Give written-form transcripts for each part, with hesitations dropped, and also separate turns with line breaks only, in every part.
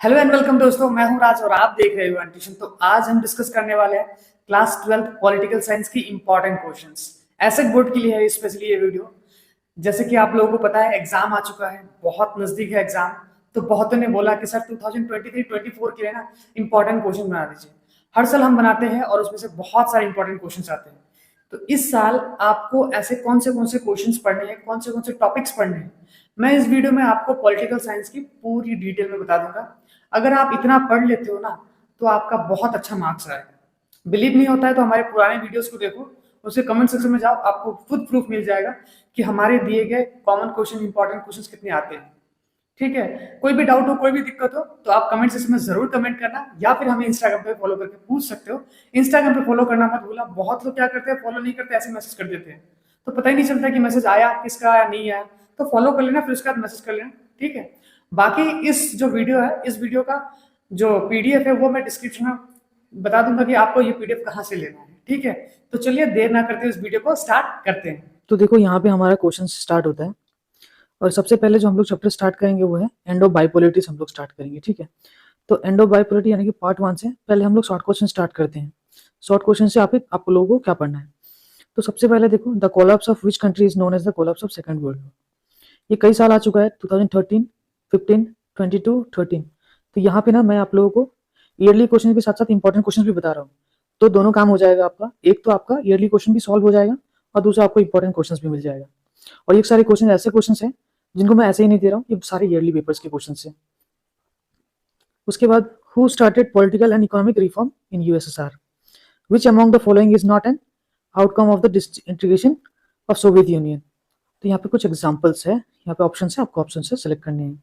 Hello and welcome दोस्तों, मैं हूं राज और आप देख रहे हो ट्यूशन। तो आज हम डिस्कस करने वाले हैं क्लास 12th पॉलिटिकल साइंस की इंपॉर्टेंट क्वेश्चंस। ऐसे बोर्ड के लिए है स्पेशली ये वीडियो। जैसे कि आप लोगों को पता है एग्जाम आ चुका है, बहुत नजदीक है एग्जाम। तो बहुतों ने बोला कि सर 2023-24 के लिए ना इंपॉर्टेंट क्वेश्चन बना दीजिए। हर साल हम बनाते हैं और उसमें से बहुत सारे इंपॉर्टेंट क्वेश्चन आते हैं। तो इस साल आपको ऐसे कौन से क्वेश्चंस पढ़ने हैं, कौन से टॉपिक्स पढ़ने हैं, मैं इस वीडियो में आपको पॉलिटिकल साइंस की पूरी डिटेल में बता दूंगा। अगर आप इतना पढ़ लेते हो ना तो आपका बहुत अच्छा मार्क्स आएगा। बिलीव नहीं होता है तो हमारे पुराने वीडियोस को देखो, उसके कमेंट सेक्शन में जाओ, आपको खुद प्रूफ मिल जाएगा कि हमारे दिए गए कॉमन क्वेश्चन, इंपॉर्टेंट क्वेश्चन कितने आते हैं। ठीक है, कोई भी डाउट हो, कोई भी दिक्कत हो तो आप कमेंट सेक्शन में जरूर कमेंट करना, या फिर हमें इंस्टाग्राम पे फॉलो करके पूछ सकते हो। इंस्टाग्राम पे फॉलो करना मत भूलना। बहुत लोग क्या करते हैं, फॉलो नहीं करते, ऐसे मैसेज कर देते हैं, तो पता ही नहीं चलता कि मैसेज आया, किसका आया, नहीं आया। तो फॉलो कर लेना, फिर उसके बाद मैसेज कर लेना। ठीक है, बाकी इस जो वीडियो है, इस वीडियो का जो पीडीएफ है वो मैं डिस्क्रिप्शन में बता दूंगा कि आपको ये पीडीएफ कहाँ से लेना है। ठीक है, तो चलिए देर ना करते इस वीडियो को स्टार्ट करते हैं।
तो देखो यहाँ पे हमारा क्वेश्चन स्टार्ट होता है और सबसे पहले जो हम लोग चैप्टर स्टार्ट करेंगे वो है एंड ऑफ बाइपोलरिटीज हम लोग स्टार्ट करेंगे। ठीक है, तो एंड ऑफ बाइपोलरिटी यानी कि पार्ट 1 से पहले हम लोग शॉर्ट क्वेश्चन स्टार्ट करते हैं। शॉर्ट क्वेश्चन से आप लोगों को क्या पढ़ना है। तो सबसे पहले देखो, the collapse of which country is known as the collapse of second world war. ये कई साल आ चुका है, 2013, 15, 22, 13। तो यहाँ पे ना मैं आप लोगों को ईयरली क्वेश्चन के साथ साथ इंपॉर्टेंट क्वेश्चन भी बता रहा हूँ। तो दोनों काम हो जाएगा आपका, एक तो आपका ईयरली क्वेश्चन भी सॉल्व हो जाएगा और दूसरा आपको इंपॉर्टेंट क्वेश्चन भी मिल जाएगा। और ये सारे क्वेश्चन ऐसे क्वेश्चन हैं जिनको मैं ऐसे ही नहीं दे रहा हूँ, ये सारे ईयरली पेपर्स के क्वेश्चन हैं। उसके बाद, who started political and economic reform in USSR, which among the following is not an outcome of the disintegration of Soviet union. तो यहाँ पे कुछ एग्जाम्पल्स है, यहाँ पे ऑप्शन है, आपको ऑप्शन से सेलेक्ट करने हैं।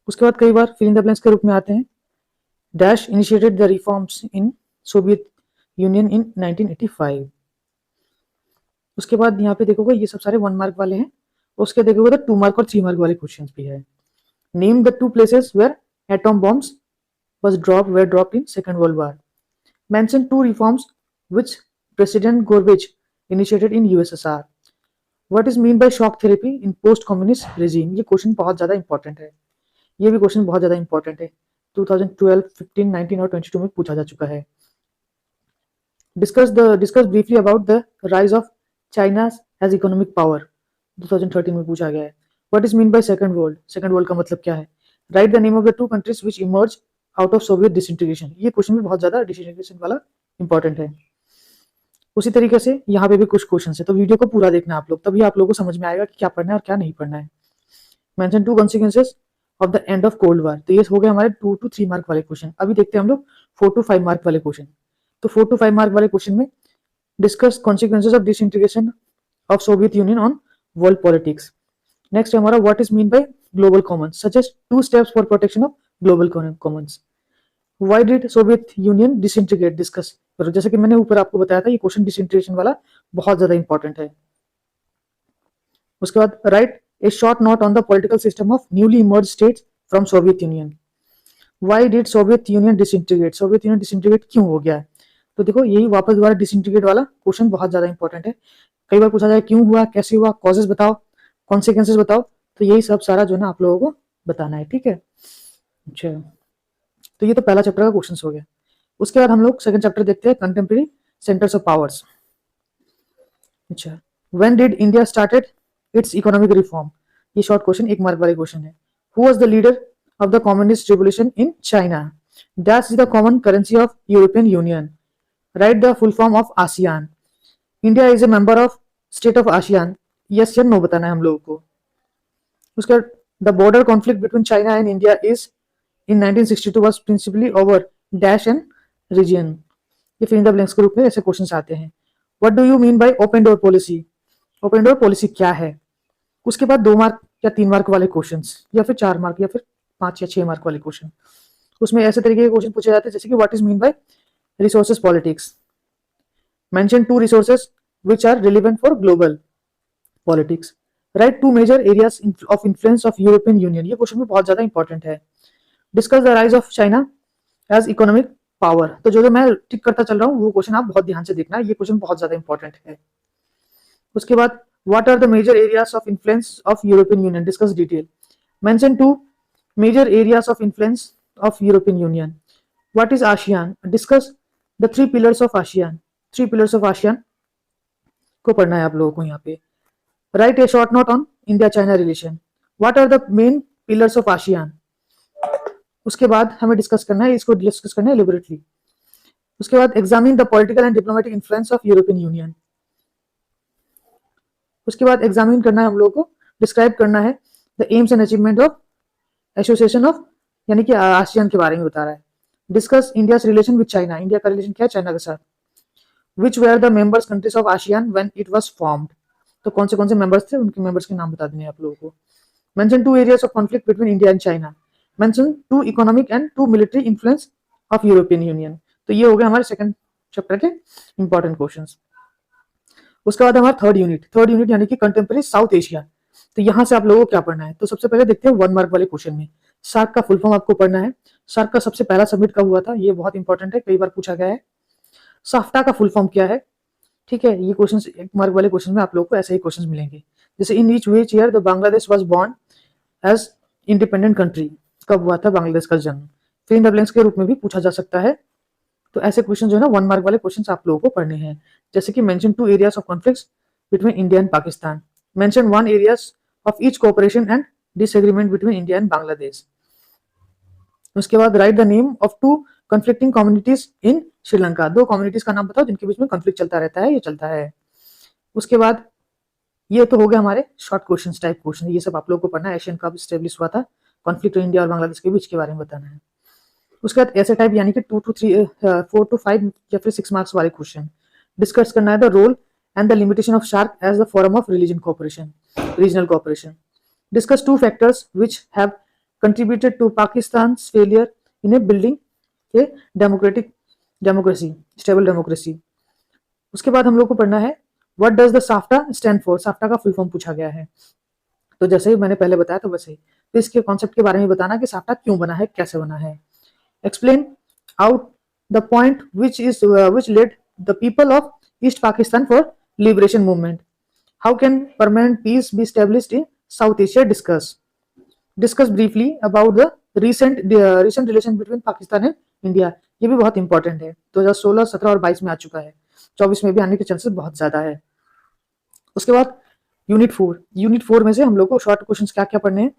उसके बाद कई बार फिल इन द ब्लैंक्स के रूप में आते हैं। Dash initiated the reforms in Soviet Union in 1985। उसके बाद यहाँ पे देखोगे ये सब सारे 1 मार्क वाले हैं। उसके देखोगे तो 2 मार्क और 3 मार्क वाले क्वेश्चंस भी है। Name the 2 places where atom bombs were dropped in Second World War. Mention 2 reforms which President Gorbachev initiated in USSR. What is mean by shock therapy in post-communist regime? ये question बहुत ज़्यादा important है। ये भी question बहुत ज़्यादा important है, 2012, 15, 19 और 22 में पूछा जा चुका है। Discuss briefly about the rise of China as economic power, 2013 में पूछा गया है। What is mean by second world? Second world का मतलब क्या है? Write the name of the 2 countries which emerged out of Soviet disintegration. ये क्वेश्चन भी बहुत ज्यादा डिसइंटीग्रेशन वाला इंपॉर्टेंट है। उसी तरीके से यहाँ पे भी कुछ क्वेश्चन है, तो वीडियो को पूरा देखना आप लोग, तभी आप लोगों को समझ में आएगा कि क्या पढ़ना है और क्या नहीं पढ़ना है। Mention 2 consequences of the end of cold war. तो ये हो गए हमारे 2 to 3 मार्क वाले क्वेश्चन। अभी देखते हैं हम लोग 4 to 5 मार्क वाले क्वेश्चन। तो 4 to 5 मार्क वाले क्वेश्चन में discuss consequences of disintegration of Soviet union on world politics. Next है हमारा what is mean by global Commons, suggest 2 steps for protection of global Commons. Why did Soviet union disintegrate, discuss करो। जैसे कि मैंने ऊपर आपको बताया था, ये क्वेश्चन डिसइंटीग्रेशन वाला बहुत ज्यादा इंपॉर्टेंट है। उसके बाद right A short note on the political system of newly emerge states from Soviet union. Why did Soviet union disintegrate, Soviet union disintegrate क्यों हो गया है। तो देखो यही वापस दोबारा डिसइंटीग्रेट वाला क्वेश्चन बहुत ज्यादा इंपॉर्टेंट है। कई बार पूछा जाए क्यों हुआ, कैसे हुआ, कॉजेस बताओ, कॉन्सिक्वेंसेस बताओ। तो यही सब सारा जो है ना आप लोगों को बताना है। ठीक है, अच्छा, तो ये तो पहला चैप्टर का क्वेश्चन हो गया। उसके बाद हम लोग सेकंड चैप्टर देखते हैं, कंटेम्प्रेरी सेंटर्स ऑफ पावर्स। अच्छा, when did India started it's economic reform. ये शॉर्ट क्वेश्चन 1 मार्क वाले क्वेश्चन है। Who was the leader of the communist revolution in China. That's the common currency of European union. Right the full form of ASEAN. India is a member of state of ASEAN, yes या no बताना है हम लोगों को। उसका the border conflict between China and India is in 1962 was principally over dash and region. ये fill in the blanks के रूप में ऐसे क्वेश्चंस आते हैं। What do you mean by open door policy, open door policy क्या है। उसके बाद 2 मार्क या 3 मार्क वाले क्वेश्चंस, या फिर 4 मार्क या फिर 5 या 6 मार्क वाले क्वेश्चन। उसमें ऐसे तरीके के क्वेश्चन पूछे जाते हैं जैसे कि what is mean by resources politics. Mention 2 resources which are relevant for global politics. Write 2 major areas of influence of European Union. ये क्वेश्चन भी बहुत ज्यादा इंपॉर्टेंट है। Discuss the rise of China as economic power. तो जो मैं टिक करता चल रहा हूँ वो क्वेश्चन आप बहुत ध्यान से देखना, ये क्वेश्चन बहुत ज्यादा इंपॉर्टेंट है। उसके बाद what are the major areas of influence of European Union? Discuss detail. Mention 2 major areas of influence of European Union. What is ASEAN? Discuss the 3 pillars of ASEAN. 3 pillars of ASEAN को पढ़ना है आप लोगों को यहाँ पे. Write a short note on India-China relation. What are the main pillars of ASEAN? उसके बाद हमें डिस्कस करना है, इसको डिस्कस करना है elaborately. उसके बाद examine the political and diplomatic influence of European union. उसके बाद एग्जामिन करना है हम लोगों को, डिस्क्राइब करना है the aims and achievement of association of, यानी कि आसियान के बारे में बता रहा है. Discuss India relation with China. India का रिलेशन क्या है चाइना के साथ. Which were the members countries of ASEAN when it was formed. तो कौन से मेंबर्स थे, उनके मेंबर्स के नाम बता देंगे आप लोगों को. Mention 2 areas of conflict between India and China. Mention 2 economic and 2 military influence of European union. तो ये हो गए हमारे सेकंड चैप्टर के इंपॉर्टेंट क्वेश्चंस. उसके बाद हमारा थर्ड यूनिट यानी कि कंटेम्पररी साउथ एशिया. तो यहाँ से आप लोगों को क्या पढ़ना है, तो सबसे पहले देखते हैं 1 मार्क वाले क्वेश्चन में. सार्क का फुल फॉर्म आपको पढ़ना है. सार्क का सबसे पहला सबमिट कब हुआ था, ये बहुत इंपॉर्टेंट है, कई बार पूछा गया है. साफ्टा का फुल फॉर्म क्या है, ठीक है. ये क्वेश्चन 1 मार्क वाले क्वेश्चन में आप लोगों को ऐसे ही क्वेश्चन मिलेंगे. जैसे in which year the Bangladesh was born as independent country. कब हुआ था बांग्लादेश का जन्म. फिर इन द ब्लैंक्स के रूप में भी पूछा जा सकता है. तो ऐसे क्वेश्चन जो है ना 1 मार्क वाले क्वेश्चन आप लोगों को पढ़ने हैं. जैसे कि mention 2 areas of conflicts between India and Pakistan. Mention 1 areas of each cooperation and disagreement between India and Bangladesh. उसके बाद right the name of 2 conflicting communities in Sri Lanka. 2 communities का नाम बताओ जिनके बीच में कॉन्फ्लिक्ट चलता रहता है, ये चलता है. उसके बाद ये तो हो गया हमारे शॉर्ट क्वेश्चन टाइप क्वेश्चन. ये सब आप लोगों को पढ़ना है. एशियन कब स्टेब्लिश हुआ था, कॉन्फ्लिक्ट इंडिया और बांग्लादेश के बीच के बारे में बताना है. उसके बाद ऐसे टाइप यानी कि 2 to 3 4 to 5 या फिर 6 मार्क्स वाले क्वेश्चन डिस्कस करना है. The role and the limitation of SAARC as the forum of regional cooperation. Discuss 2 factors which have contributed to Pakistan's failure in a building a stable democracy. उसके बाद हम लोग को पढ़ना है what does the SAFTA stand for. SAFTA का फुल फॉर्म पूछा गया है. तो जैसे ही मैंने पहले बताया तो वैसे ही, तो इसके कॉन्सेप्ट के बारे में बताना कि साफ्टा क्यों बना है, कैसे बना है. Explain out the point which led the people of East Pakistan for liberation movement. How can permanent peace be established in South Asia? Discuss briefly about the recent relation between Pakistan and India. ये भी बहुत important है. 2016, 17 और 22 में आ चुका है. 24 में भी आने के चांसेस बहुत ज्यादा है. उसके बाद यूनिट 4 में से हम लोग को शॉर्ट क्वेश्चंस क्या क्या पढ़ने हैं.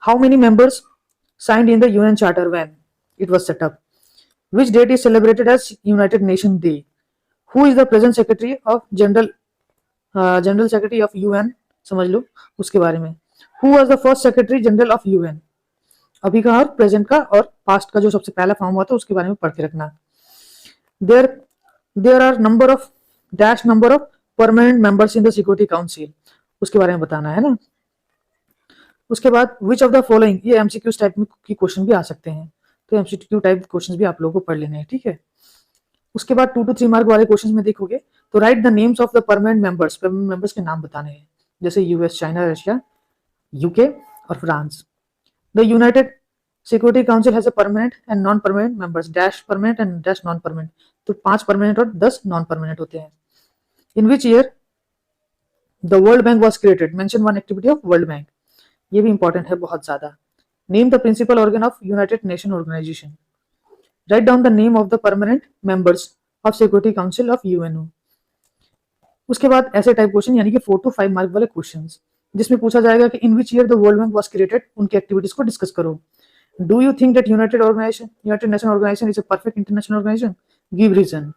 How many members signed in the UN charter when it was set up. Which date is celebrated as United Nations Day? Who is the present secretary of general secretary of UN? समझ लो उसके बारे में. Who was the first secretary general of UN? अभी का और present का और past का जो सबसे पहला फॉर्म हुआ था उसके बारे में पढ़ के रखना. There are number of permanent members in the Security Council. उसके बारे में बताना है ना. उसके बाद which of the following, ये MCQ टाइप की क्वेश्चन भी आ सकते हैं. तो एमसीक्यू टाइप क्वेश्चंस भी आप लोगों को पढ़ लेने हैं, ठीक है. उसके बाद 2 to 3 मार्क वाले क्वेश्चंस में देखोगे तो write the names of the permanent members के नाम बताने हैं. जैसे यूएस, चाइना, रशिया, यूके और France. The United Security Council has a permanent and non permanent members, dash permanent and dash non permanent. तो 5 परमानेंट और 10 नॉन परमानेंट होते हैं. In which year the World Bank was created. Mention 1 activity of World Bank. ये भी important है बहुत ज्यादा. Name the principal organ of United Nations Organization. Write down the name of the permanent members of Security Council of UNO. उसके बाद ऐसे type question यानी कि 4 to 5 मार्क वाले क्वेश्चंस जिसमें पूछा जाएगा कि in which year the World Bank was created, उनकी एक्टिविटीज को डिस्कस करो. Do you think that United Nation Organisation is a perfect international organisation? Give reason.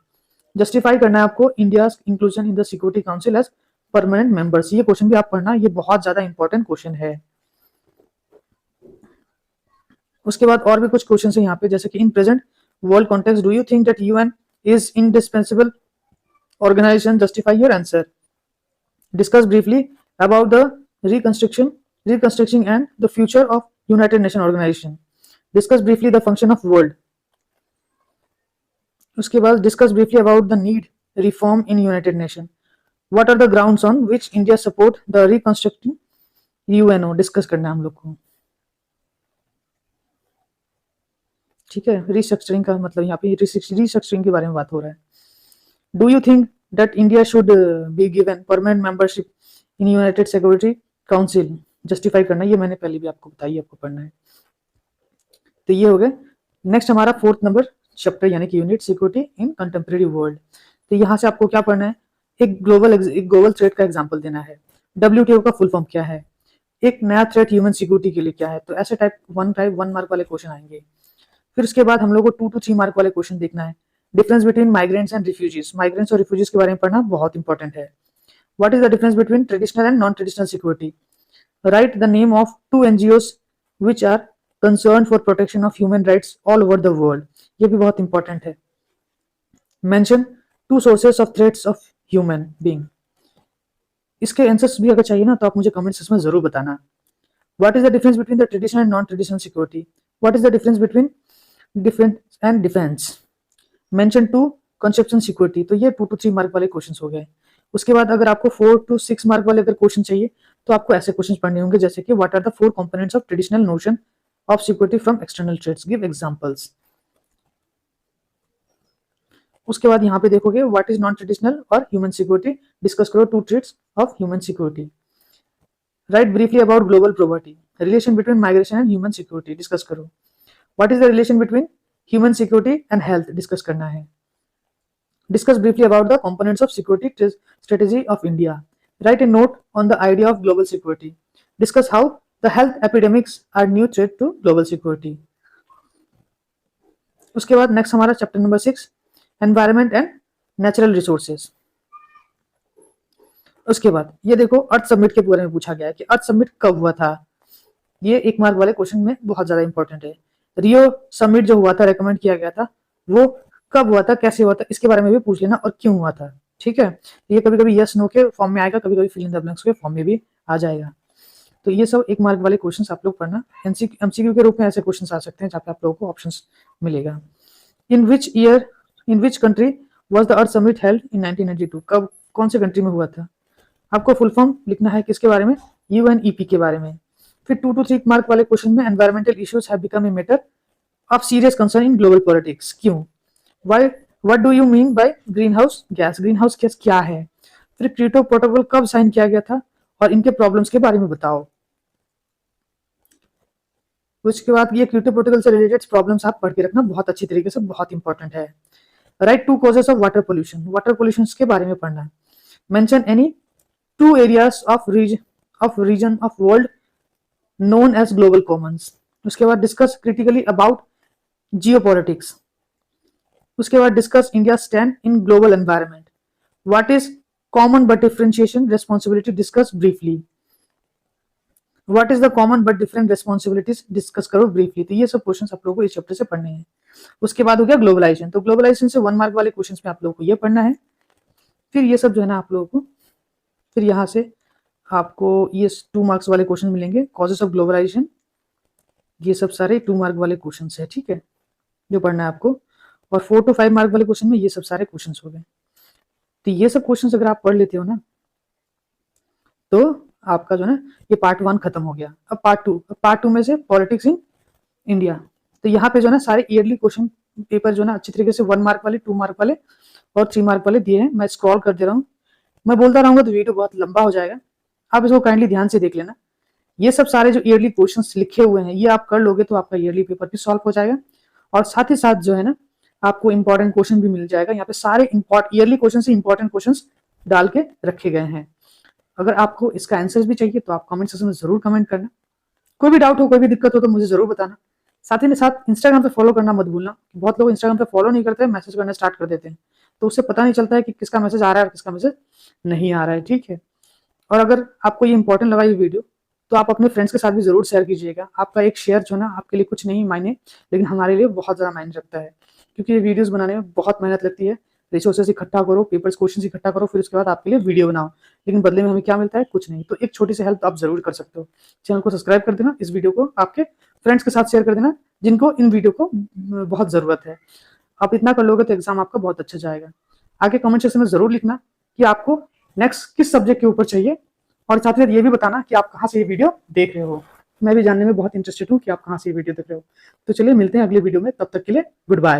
Justify करना है आपको India's inclusion in the Security Council as permanent members. ये question भी आप पढ़ना, ये बहुत ज्यादा इंपॉर्टेंट क्वेश्चन है. उसके बाद और भी कुछ क्वेश्चन है यहाँ पे, जैसे कि in present world context do you think that UN is indispensable organisation? Justify your answer. Discuss briefly about the reconstruction and the future of United Nation Organisation. Discuss briefly the function of world. उसके बाद discuss briefly about the need reform in United Nation. What are the grounds on which India support the reconstructing UNO. Discuss करना है हम लोग को, ठीक है. Restructuring का मतलब यहाँ पे रिस्ट्रक्चरिंग के बारे में बात हो रहा है. Do you think that India should be given permanent membership in United Security council? Justify करना, ये मैंने पहले भी आपको बताई, आपको पढ़ना है. तो ये हो गए नेक्स्ट हमारा 4th नंबर चैप्टर यानी कि unit security in contemporary world. तो यहाँ से आपको क्या पढ़ना है, एक ग्लोबल थ्रेट का एग्जांपल देना है। WTO का फुल फॉर्म क्या है, एक नया थ्रेट ह्यूमन सिक्योरिटी के लिए क्या है। तो ऐसे टाइप 1 मार्क वाले क्वेश्चन आएंगे। फिर उसके बाद हम लोग को 2 to 3 मार्क वाले क्वेश्चन देखना है। Difference between migrants and refugees, migrants और रिफ्यूजीज के बारे में पढ़ना बहुत इंपॉर्टेंट है। What is the difference between traditional and non traditional security, right the name of 2 NGOs which are concerned for protection of human rights all over the world, ये भी बहुत इंपॉर्टेंट है। Mention 2 sources of threats of human being, इसके answers भी अगर चाहिए ना तो आप मुझे कमेंट सेक्शन में जरूर बताना। What is the difference between the traditional and non traditional security, what is the difference between defence and defence, mention 2 conception security. तो ये 2 to 3 मार्क वाले क्वेश्चन हो गए। उसके बाद अगर आपको 4 to 6 मार्क वाले अगर क्वेश्चन चाहिए तो आपको ऐसे क्वेश्चन पढ़ने होंगे जैसे कि what are the 4 components of traditional notion of security from external threats, give examples. उसके बाद यहाँ पे देखोगे व्हाट इज नॉन ट्रेडिशनल और ह्यूमन सिक्योरिटी, डिस्कस करो 2 threats of human security. Write briefly about global poverty, relation between migration and human security discuss करो। What is the relation between human security and health discuss करना है। Discuss briefly about the components of security strategy of India. Write a note on the idea of global security. Discuss how the health epidemics are new threat to global security. उसके बाद next हमारा chapter number 6 environment and natural resources. उसके बाद ये देखो अर्थ summit के बारे में पूछा गया है कि अर्थ समिट कब हुआ था। ये 1 मार्क वाले क्वेश्चन में बहुत ज्यादा इंपॉर्टेंट है। रियो समिट जो हुआ था, रेकमेंड किया गया था, वो कब हुआ था, कैसे हुआ था, इसके बारे में भी पूछ लेना और क्यों हुआ था। ठीक है, ये कभी कभी यस नो के फॉर्म में आएगा, कभी कभी फिल इन द ब्लैंक्स के फॉर्म में भी आ जाएगा। तो ये सब 1 मार्क वाले क्वेश्चंस आप लोग पढ़ना। MCQ के रूप में ऐसे क्वेश्चंस आ सकते हैं जहाँ पे आप लोगों को ऑप्शंस मिलेगा। In which country was the earth summit held in 1992, कब कौन से कंट्री में हुआ था। आपको फुल फॉर्म लिखना है किसके बारे में, UNEP के बारे में। फिर 2 to 3 मार्क वाले क्वेश्चन में environmental issues have become a matter of serious concern in global politics, क्यों, what do you mean by green house gas क्या है। फिर क्योटो प्रोटोकॉल कब साइन किया गया था और इनके प्रॉब्लम्स के बारे में बताओ। उसके बाद ये क्योटो प्रोटोकॉल से रिलेटेड प्रॉब्लम्स आप पढ़ के रखना बहुत अच्छी तरीके से, बहुत इंपॉर्टेंट है। Write 2 causes of water pollution के बारे में पढ़ना है। Mention any 2 areas of region of world known as global commons. उसके बाद डिस्कस क्रिटिकली अबाउट जियोपॉलिटिक्स। उसके बाद discuss India stand in global environment. What is common but differentiation responsibility, discuss briefly. What is the common but different responsibilities, discuss करो briefly. तो ये सब questions आप लोगों को इस चैप्टर से पढ़ने हैं। उसके बाद हो गया ग्लोबलाइजेशन। तो ग्लोबलाइजेशन से 1 मार्क वाले क्वेश्चंस में आप लोगों को ये पढ़ना है। फिर ये सब जो है ना आप लोगों को, फिर यहाँ से आपको ये 2 मार्क्स वाले क्वेश्चन मिलेंगे, कॉजेस ऑफ ग्लोबलाइजेशन, ये सब सारे 2 मार्क वाले क्वेश्चन है। ठीक है, जो पढ़ना है आपको। और 4 to 5 मार्क वाले क्वेश्चन में ये सब सारे क्वेश्चन हो गए। तो ये सब क्वेश्चन अगर आप पढ़ लेते हो ना तो आपका जो है ना ये पार्ट 1 खत्म हो गया। अब पार्ट टू में से पॉलिटिक्स इन इंडिया। तो यहाँ पे जो है ना सारे ईयरली क्वेश्चन पेपर जो है ना अच्छी तरीके से 1 मार्क वाले, 2 मार्क वाले और 3 मार्क वाले दिए हैं। मैं स्क्रॉल कर दे रहा हूँ, मैं बोलता रहूंगा तो वीडियो बहुत लंबा हो जाएगा, आप इसको काइंडली ध्यान से देख लेना। ये सब सारे जो ईयरली क्वेश्चंस लिखे हुए हैं ये आप कर लोगे तो आपका ईयरली पेपर भी सॉल्व हो जाएगा और साथ ही साथ जो है ना आपको इंपॉर्टेंट क्वेश्चन भी मिल जाएगा। यहाँ पे सारे ईयरली क्वेश्चन से इंपॉर्टेंट क्वेश्चंस डाल के रखे गए हैं। अगर आपको इसका आंसर्स भी चाहिए तो आप कमेंट सेक्शन में जरूर कमेंट करना। कोई भी डाउट हो, कोई भी दिक्कत हो तो मुझे जरूर बताना। साथ ही साथ इंस्टाग्राम पे फॉलो करना मत भूलना। बहुत लोग इंस्टाग्राम पे फॉलो नहीं करते, मैसेज करना स्टार्ट कर देते हैं, तो उससे पता नहीं चलता है कि किसका मैसेज आ रहा है और किसका मैसेज नहीं आ रहा है। ठीक है, और अगर आपको ये इंपॉर्टेंट लगा ये वीडियो तो आप अपने फ्रेंड्स के साथ भी जरूर शेयर कीजिएगा। आपका एक शेयर जो है ना आपके लिए कुछ नहीं मायने, लेकिन हमारे लिए बहुत ज़्यादा मायने रखता है, क्योंकि ये वीडियोस बनाने में बहुत मेहनत लगती है। रिसोर्सेस इकट्ठा करो, पेपर्स क्वेश्चन इकट्ठा करो, फिर उसके बाद आपके लिए वीडियो बनाओ, लेकिन बदले में हमें क्या मिलता है, कुछ नहीं। तो एक छोटी सी हेल्प आप जरूर कर सकते हो। चैनल को सब्सक्राइब कर देना, इस वीडियो को आपके फ्रेंड्स के साथ शेयर कर देना जिनको इन वीडियो को बहुत जरूरत है। आप इतना कर लोगे तो एग्जाम आपका बहुत अच्छा जाएगा। आगे कमेंट सेक्शन में जरूर लिखना कि आपको नेक्स्ट किस सब्जेक्ट के ऊपर चाहिए, और साथ में ये भी बताना कि आप कहाँ से ये वीडियो देख रहे हो। मैं भी जानने में बहुत इंटरेस्टेड हूँ कि आप कहाँ से ये वीडियो देख रहे हो। तो चलिए मिलते हैं अगले वीडियो में, तब तक के लिए गुड बाय।